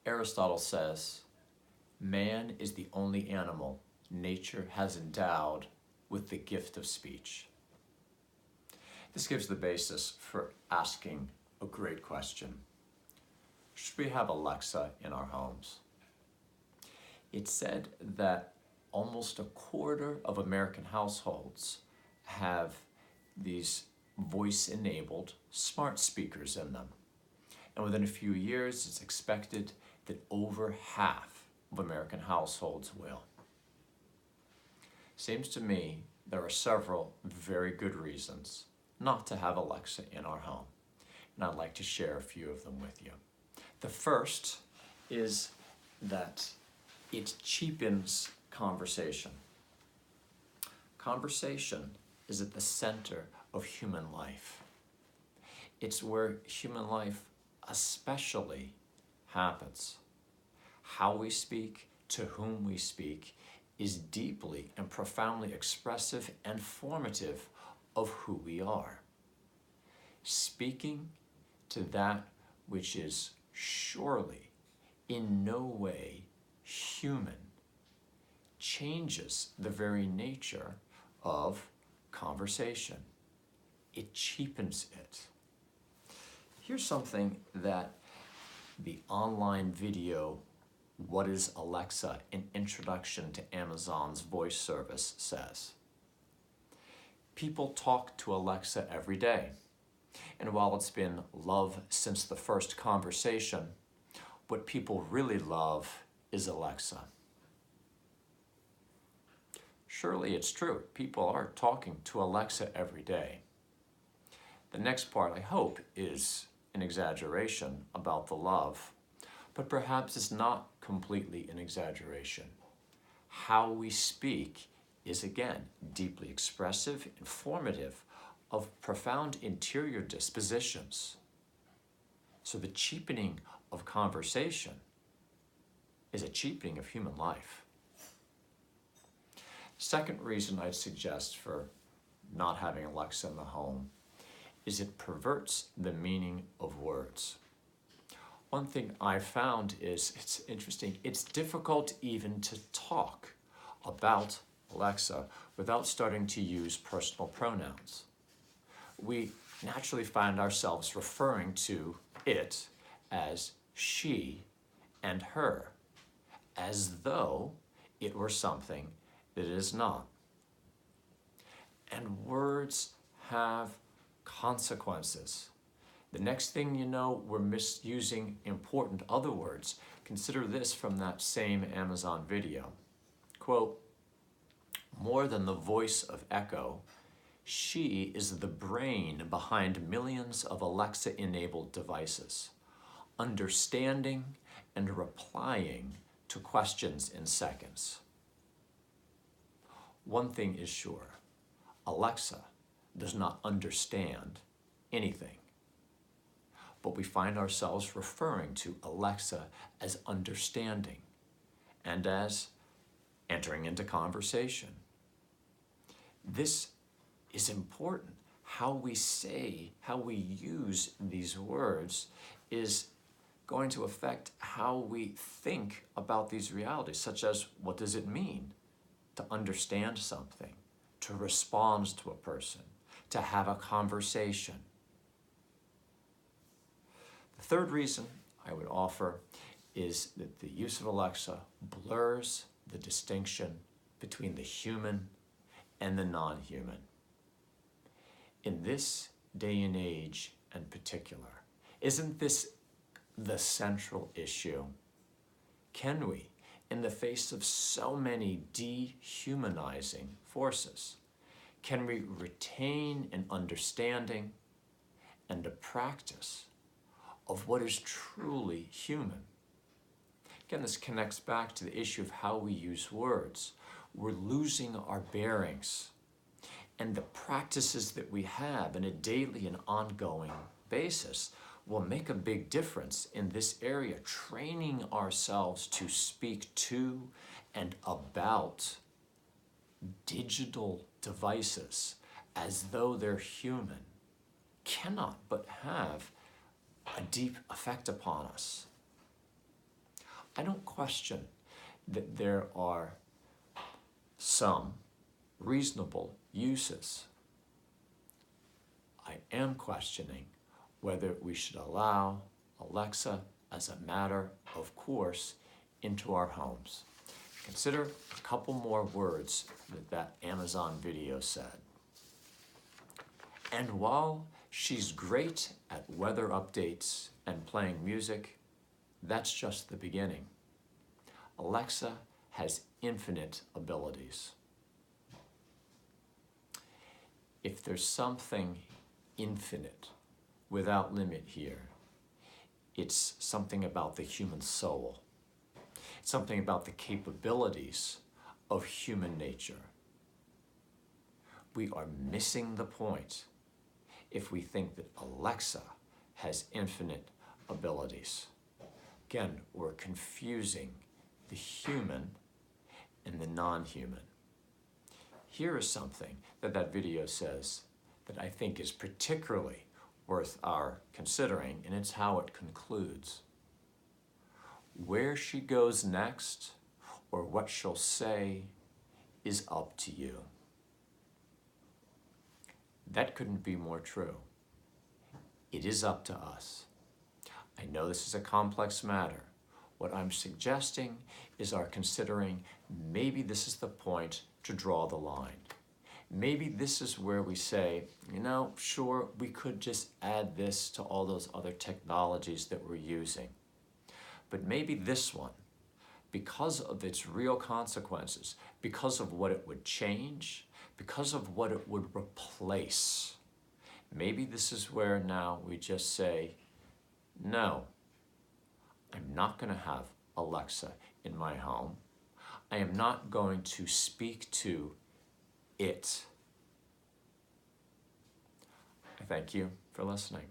Aristotle says, man is the only animal nature has endowed with the gift of speech. This gives the basis for asking a great question. Should we have Alexa in our homes? It's said that almost a quarter of American households have these voice-enabled smart speakers in them. And within a few years, it's expected that over half of American households will. Seems to me there are several very good reasons not to have Alexa in our home, and I'd like to share a few of them with you. The first is that it cheapens conversation. Conversation is at the center of human life. It's where human life especially happens. How we speak, to whom we speak, is deeply and profoundly expressive and formative of who we are. Speaking to that which is surely in no way human changes the very nature of conversation. It cheapens it. Here's something that the online video, What is Alexa? An Introduction to Amazon's Voice Service says. People talk to Alexa every day. And while it's been love since the first conversation, what people really love is Alexa. Surely it's true. People are talking to Alexa every day. The next part, I hope, is an exaggeration about the love, but perhaps it's not completely an exaggeration. How we speak is, again, deeply expressive, informative, of profound interior dispositions. So the cheapening of conversation is a cheapening of human life. Second reason I'd suggest for not having Alexa in the home is it perverts the meaning of words. One thing I've found is, it's interesting, it's difficult even to talk about Alexa without starting to use personal pronouns. We naturally find ourselves referring to it as she and her, as though it were something that it is not. And words have consequences. The next thing you know, we're misusing important other words. Consider this from that same Amazon video. Quote, more than the voice of Echo, she is the brain behind millions of Alexa-enabled devices, understanding and replying to questions in seconds. One thing is sure, Alexa does not understand anything, but we find ourselves referring to Alexa as understanding and as entering into conversation. This is important. How we say, how we use these words is going to affect how we think about these realities, such as what does it mean to understand something, to respond to a person, to have a conversation. The third reason I would offer is that the use of Alexa blurs the distinction between the human and the non-human. In this day and age in particular, isn't this the central issue? Can we, in the face of so many dehumanizing forces, can we retain an understanding and a practice of what is truly human? Again, this connects back to the issue of how we use words. We're losing our bearings. And the practices that we have on a daily and ongoing basis will make a big difference in this area, training ourselves to speak to and about digital devices as though they're human cannot but have a deep effect upon us. I don't question that there are some reasonable uses. I am questioning whether we should allow Alexa as a matter of course into our homes. Consider a couple more words that Amazon video said. And while she's great at weather updates and playing music, that's just the beginning. Alexa has infinite abilities. If there's something infinite, without limit here, it's something about the human soul. It's something about the capabilities of human nature. We are missing the point if we think that Alexa has infinite abilities. Again, we're confusing the human and the non-human. Here is something that video says that I think is particularly worth our considering, and it's how it concludes. Where she goes next, or what she'll say, is up to you. That couldn't be more true. It is up to us. I know this is a complex matter. What I'm suggesting is our considering maybe this is the point to draw the line. Maybe this is where we say, sure, we could just add this to all those other technologies that we're using. But maybe this one, because of its real consequences, because of what it would change, because of what it would replace, maybe this is where now we just say, no, I'm not going to have Alexa in my home. I am not going to speak to it. I thank you for listening.